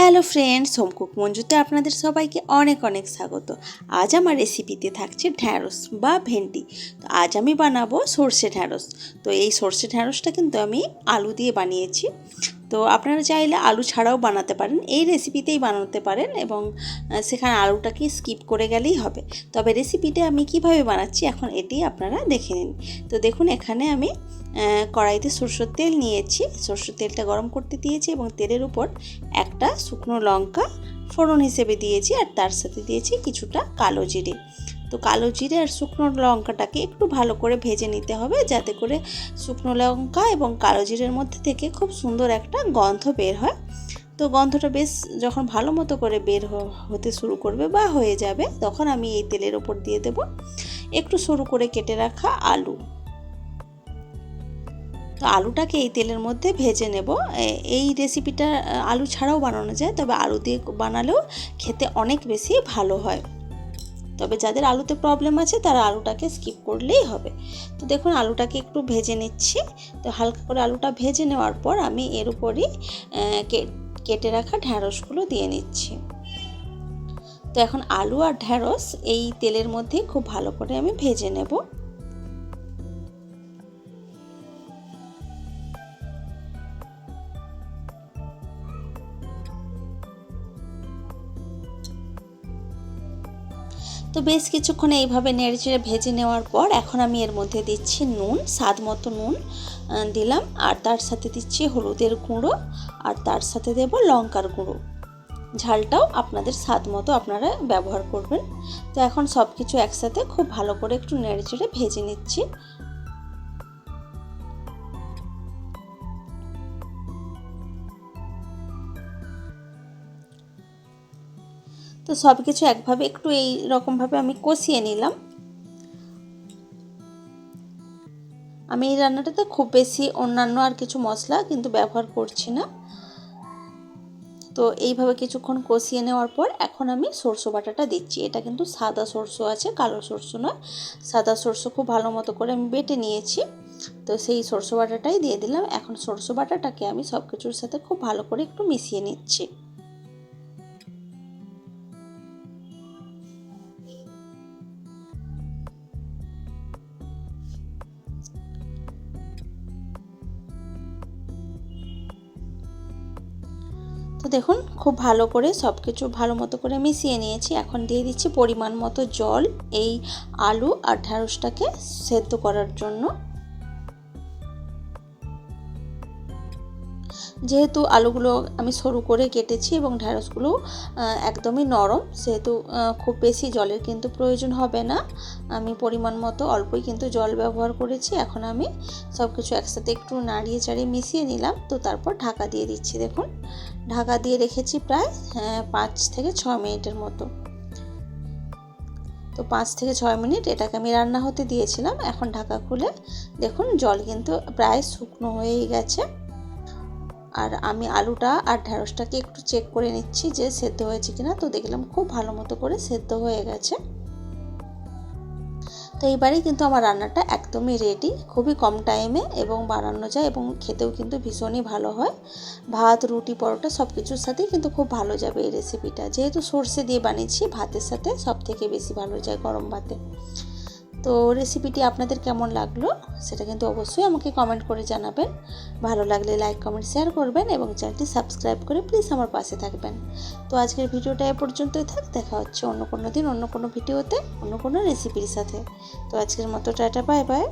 Hello friends, home cook মঞ্জুতে আপনাদের সবাইকে অনেক অনেক স্বাগত। আজ আমার রেসিপিতে থাকছে ঢ্যাঁড়স বা ভেন্ডি। তো আজ আমি বানাবো সর্ষে ঢ্যাঁড়স। তো এই সর্ষে ঢ্যাঁড়সটা কিন্তু আমি আলু দিয়ে বানিয়েছি। তো আপনারা চাইলে আলু ছাড়াও বানাতে পারেন, এই রেসিপিতেই বানাতে পারেন এবং সেখানে আলুটাকে স্কিপ করে গেলেই হবে। তবে রেসিপিটা আমি কিভাবে বানাচ্ছি এখন এটি আপনারা দেখে নিন। তো দেখুন, এখানে আমি কড়াইতে সরষের তেল নিয়েছি। সরষের তেলটা গরম করতে দিয়েছি এবং তেলের উপর একটা শুকনো লঙ্কা ফোড়ন হিসেবে দিয়েছি, আর তার সাথে দিয়েছি কিছুটা কালো জিরে। তো কালো জিরে আর শুকনো লঙ্কাটাকে একটু ভালো করে ভেজে নিতে হবে, যাতে করে শুকনো লঙ্কা এবং কালো জিরের মধ্যে থেকে খুব সুন্দর একটা গন্ধ বের হয়। তো গন্ধটা বেশ যখন ভালো মতো করে বের হতে শুরু করবে বা হয়ে যাবে, তখন আমি এই তেলের ওপর দিয়ে দেব একটু সরু করে কেটে রাখা আলু। তো আলুটাকে এই তেলের মধ্যে ভেজে নেব। এই রেসিপিটা আলু ছাড়াও বানানো যায়, তবে আলু দিয়ে বানালেও খেতে অনেক বেশি ভালো হয়। তবে যাদের আলুতে প্রবলেম আছে তারা আলুটাকে স্কিপ করলেই হবে। তো দেখুন, আলুটাকে একটু ভেজে নিচ্ছি। তো হালকা করে আলুটা ভেজে নেওয়ার পর আমি এর উপরই কেটে রাখা ঢ্যাঁড়সগুলো দিয়ে নিচ্ছি। তো এখন আলু আর ঢ্যাঁড়স এই তেলের মধ্যে খুব ভালো করে আমি ভেজে নেব। তো বেশ কিছুক্ষণ এইভাবে নেড়েচেড়ে ভেজে নেওয়ার পর এখন আমি এর মধ্যে দিচ্ছি নুন, স্বাদ মতো নুন দিলাম, আর তার সাথে দিচ্ছি হলুদের গুঁড়ো, আর তার সাথে দেব লঙ্কার গুঁড়ো। ঝালটাও আপনাদের স্বাদ মতো আপনারা ব্যবহার করবেন। তো এখন সব কিছু একসাথে খুব ভালো করে একটু নেড়েচেড়ে ভেজে নিচ্ছি। তো সব কিছু একভাবে একটু এই রকমভাবে আমি কষিয়ে নিলাম। আমি এই রান্নাটাতে খুব বেশি অন্যান্য আর কিছু মশলা কিন্তু ব্যবহার করছি না। তো এইভাবে কিছুক্ষণ কষিয়ে নেওয়ার পর এখন আমি সরষে বাটাটা দিচ্ছি। এটা কিন্তু সাদা সরষে আছে, কালো সরষে নয়। সাদা সরষে খুব ভালো মতো করে আমি বেটে নিয়েছি। তো সেই সরষে বাটাটাই দিয়ে দিলাম। এখন সরষে বাটাটাকে আমি সব কিছুর সাথে খুব ভালো করে একটু মিশিয়ে নিচ্ছি। তো দেখুন, খুব ভালো করে সব কিছু ভালো মতো করে মিশিয়ে নিয়েছি। এখন দিয়ে দিচ্ছি পরিমাণ মতো জল এই আলু আর ঢ্যাঁড়সটাকে সেদ্ধ করার জন্য। যেহেতু আলুগুলো আমি সরু করে কেটেছি এবং ঢ্যাঁড়সগুলো একদমই নরম, সেহেতু খুব বেশি জলের কিন্তু প্রয়োজন হবে না। আমি পরিমাণ মতো অল্পই কিন্তু জল ব্যবহার করেছি। এখন আমি সব কিছু একসাথে একটু নাড়িয়ে চাড়িয়ে মিশিয়ে নিলাম। তো তারপর ঢাকা দিয়ে দিচ্ছি। দেখুন, ঢাকা দিয়ে রেখেছি প্রায় 5 থেকে 6 মিনিটের মতো। তো 5 থেকে 6 মিনিট এটাকে আমি রান্না হতে দিয়েছিলাম। এখন ঢাকা খুলে দেখুন, জল কিন্তু প্রায় শুকনো হয়েই গেছে। আর আমি আলুটা আর ঢ্যাঁড়সটাকে একটু চেক করে নিচ্ছি যে সেদ্ধ হয়েছে কিনা। তো দেখলাম খুব ভালো মতো করে সেদ্ধ হয়ে গেছে। তো এইবারেই কিন্তু আমার রান্নাটা একদমই রেডি। খুবই কম টাইমে এবং বানানো যায় এবং খেতেও কিন্তু ভীষণই ভালো হয়। ভাত, রুটি, পরোটা সব কিছুর সাথেই কিন্তু খুব ভালো যাবে এই রেসিপিটা। যেহেতু সর্ষে দিয়ে বানিয়েছি, ভাতের সাথে সব থেকে বেশি ভালো যায় গরম ভাতে। তো রেসিপিটি আপনাদের কেমন লাগলো সেটা কিন্তু অবশ্যই আমাকে কমেন্ট করে জানাবেন। ভালো লাগলে লাইক, কমেন্ট, শেয়ার করবেন এবং চ্যানেলটি সাবস্ক্রাইব করে প্লিজ আমার পাশে থাকবেন। তো আজকের ভিডিওটা এ পর্যন্তই থাক। দেখা হচ্ছে অন্য কোনো দিন অন্য কোনো ভিডিওতে অন্য কোনো রেসিপির সাথে। তো আজকের মতো টাটা, বাই বাই।